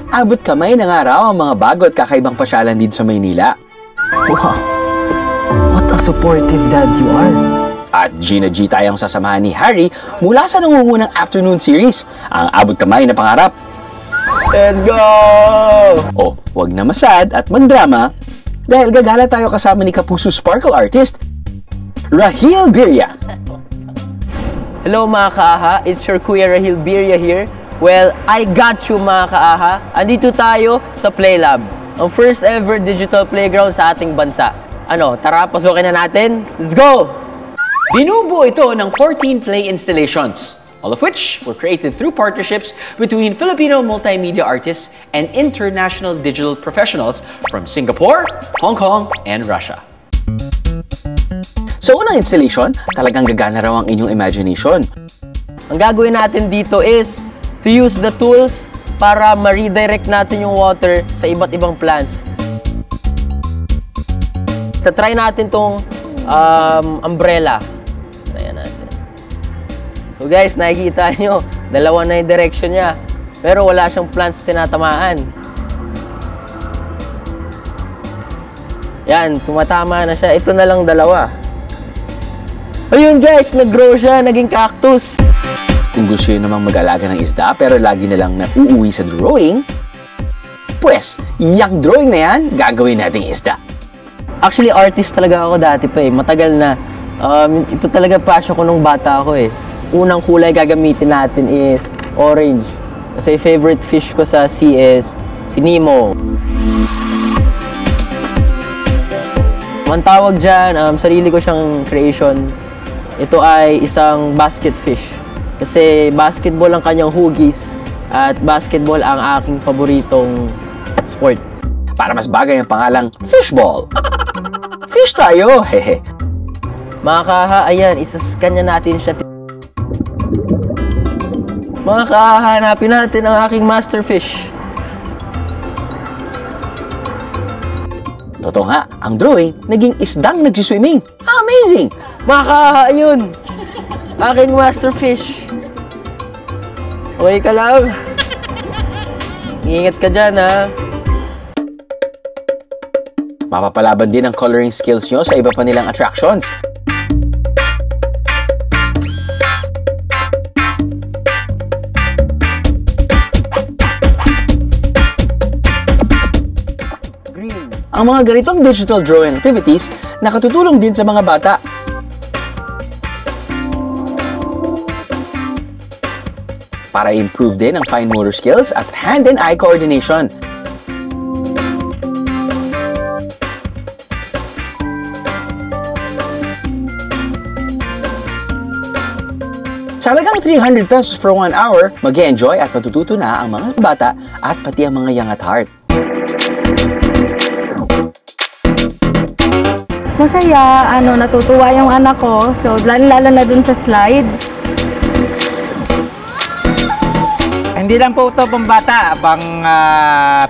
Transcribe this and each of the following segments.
Abot kamay na nga raw ang mga bago at kakaibang pasyalan dito sa Maynila. Wow! What a supportive dad you are! At Gina G tayong sasamahan ni Harry mula sa nangungunang afternoon series, ang abot kamay na pangarap. Let's go! O, wag na masad at magdrama dahil gagala tayo kasama ni Kapuso Sparkle artist, Rahil Birria. Hello mga kaaha, it's your Kuya Rahil Birria here. Well, I got you mga kaaha. Andito tayo sa Playlab, ang first ever digital playground sa ating bansa. Ano, tara, pasukin na natin. Let's go! Binubuo ito ng 14 play installations, all of which were created through partnerships between Filipino multimedia artists and international digital professionals from Singapore, Hong Kong, and Russia. Sa unang installation, talagang gagana raw ang inyong imagination. Ang gagawin natin dito is to use the tools para ma-redirect natin yung water sa iba't ibang plants. Try natin tong umbrella. Ayan natin. So guys, nakikita nyo, dalawa na yung direction niya. Pero wala siyang plants tinatamaan. Yan, tumatama na siya. Ito na lang dalawa. Ayun guys, nag-grow siya, naging cactus. Kung gusto nyo namang mag-alaga ng isda pero lagi na lang nauuwi sa drawing, pues, yung drawing na yan, gagawin nating isda. Actually, artist talaga ako dati pa eh. Matagal na. Ito talaga passion ko nung bata ako eh. Unang kulay gagamitin natin is orange. Kasi favorite fish ko sa sea is si Nemo. Ang tawag dyan, sarili ko siyang creation. Ito ay isang basket fish. Kasi basketball ang kanyang hugis at basketball ang aking paboritong sport. Para mas bagay ang pangalang fishball. Fish tayo, hehe. Mga kaha, ayan, isascan na natin siya. Mga kaha, hanapin natin ang aking master fish. Totoo nga, ang drawing naging isdang nagsiswimming. Amazing! Mga kaha, ayun. Aking master fish. Okay ka lang. Ingat ka dyan, ha. Mapapalaban din ang coloring skills nyo sa iba pa nilang attractions. Green. Ang mga ganitong digital drawing activities nakatutulong din sa mga bata. Para improve din ang fine motor skills at hand and eye coordination. Sa halagang 300 pesos for 1 hour, mag-enjoy at matututo na ang mga bata at pati ang mga young at heart. Masaya, natutuwa yung anak ko. So, lalo na dun sa slide. Hindi lang po ito pang bata, pang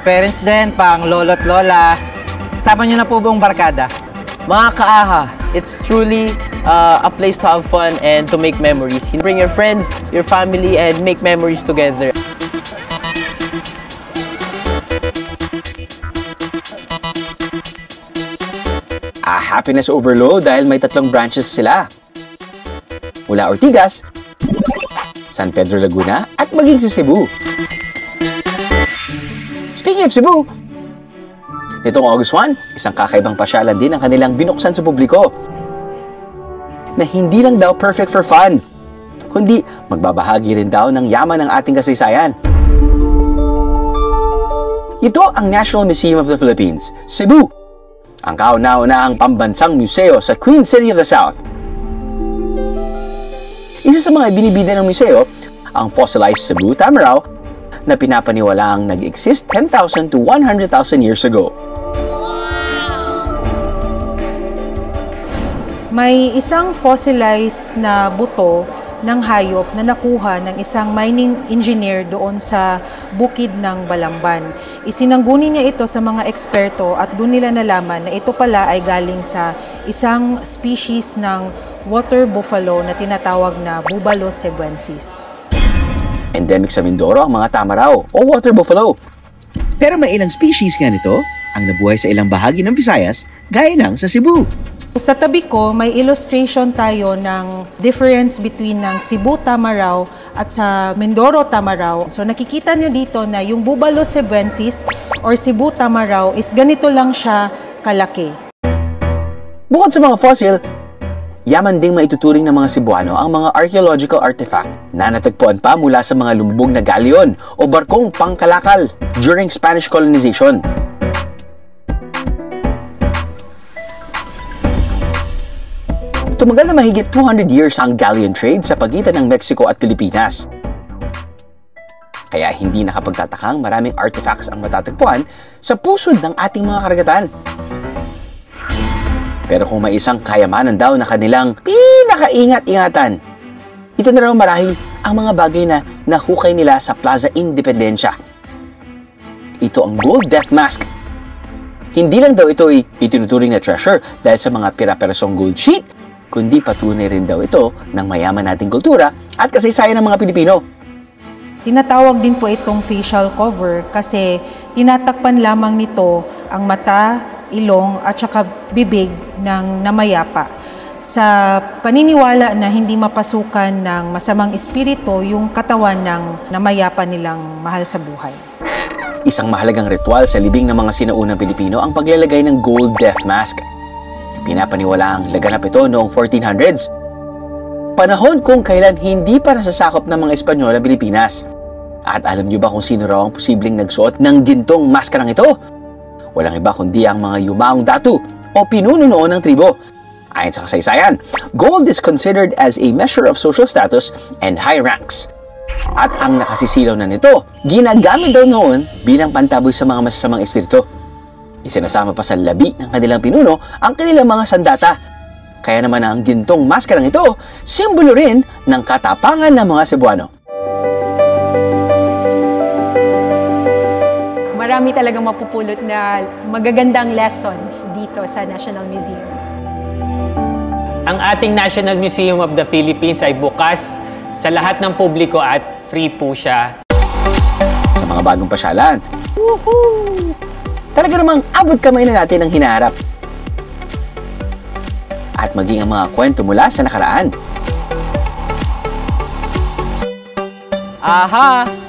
parents din, pang lolo't lola. Sama nyo na po buong barkada. Mga kaaha, it's truly a place to have fun and to make memories. You bring your friends, your family, and make memories together. Happiness overload dahil may 3 branches sila. Mula Ortigas, San Pedro Laguna, at maging sa Cebu. Speaking of Cebu, nitong August 1, isang kakaibang pasyalan din ang kanilang binuksan sa publiko. Na hindi lang daw perfect for fun, kundi magbabahagi rin daw ng yaman ng ating kasaysayan. Ito ang National Museum of the Philippines, Cebu. Ang kauna-unahang pambansang museo sa Queen City of the South. Isa sa mga binibida ng museo, ang fossilized Cebu Tamaraw na pinapaniwalaang nag-exist 10,000 to 100,000 years ago. May isang fossilized na buto ng hayop na nakuha ng isang mining engineer doon sa bukid ng Balamban. Isinangguni niya ito sa mga eksperto at doon nila nalaman na ito pala ay galing sa isang species ng water buffalo na tinatawag na Bubalo cebuensis. Endemic sa Mindoro ang mga tamaraw o water buffalo. Pero may ilang species nga nito ang nabuhay sa ilang bahagi ng Visayas gaya ng sa Cebu. Sa tabi ko, may illustration tayo ng difference between ng Cebu Tamaraw at sa Mindoro Tamaraw. So nakikita nyo dito na yung Bubalo cebuensis or Cebu Tamaraw is ganito lang siya kalaki. Bukod sa mga fossil, yaman ding maituturing ng mga Cebuano ang mga archaeological artifact na natagpuan pa mula sa mga lumubog na galleon o barkong pangkalakal during Spanish colonization. Tumagal na mahigit 200 years ang galleon trade sa pagitan ng Mexico at Pilipinas. Kaya hindi nakapagtatakang maraming artifacts ang matatagpuan sa pusod ng ating mga karagatan. Pero kung may isang kayamanan daw na kanilang pinakaingat-ingatan, ito na raw marahil ang mga bagay na nahukay nila sa Plaza Independencia. Ito ang gold death mask. Hindi lang daw ito ay itinuturing na treasure dahil sa mga pira-perasong gold sheet, kundi patunay rin daw ito ng mayaman nating kultura at kasaysayan ng mga Pilipino. Tinatawag din po itong facial cover kasi tinatakpan lamang nito ang mata, ilong at saka bibig ng namayapa. Sa paniniwala na hindi mapasukan ng masamang espiritu yung katawan ng namayapa nilang mahal sa buhay. Isang mahalagang ritual sa libing ng mga sinaunang Pilipino ang paglalagay ng gold death mask. Pinapaniwalaang laganap ito noong 1400s. Panahon kung kailan hindi pa nasasakop ng mga Espanyol ang Pilipinas. At alam niyo ba kung sino raw ang posibleng nagsuot ng gintong maskarang ito? Walang iba kundi ang mga yumaong datu o pinuno noon ng tribo. Ayon sa kasaysayan, gold is considered as a measure of social status and high ranks. At ang nakasisilaw na nito, ginagamit daw noon bilang pantaboy sa mga masasamang espiritu. Isinasama pa sa labi ng kanilang pinuno ang kanilang mga sandata. Kaya naman ang gintong maskarang ito, simbolo rin ng katapangan ng mga Cebuano. Marami talagang mapupulot na magagandang lessons dito sa National Museum. Ang ating National Museum of the Philippines ay bukas sa lahat ng publiko at free po siya. Sa mga bagong pasyalan, talaga namang abot kamay na natin ang hinaharap. At maging ang mga kwento mula sa nakaraan. Aha!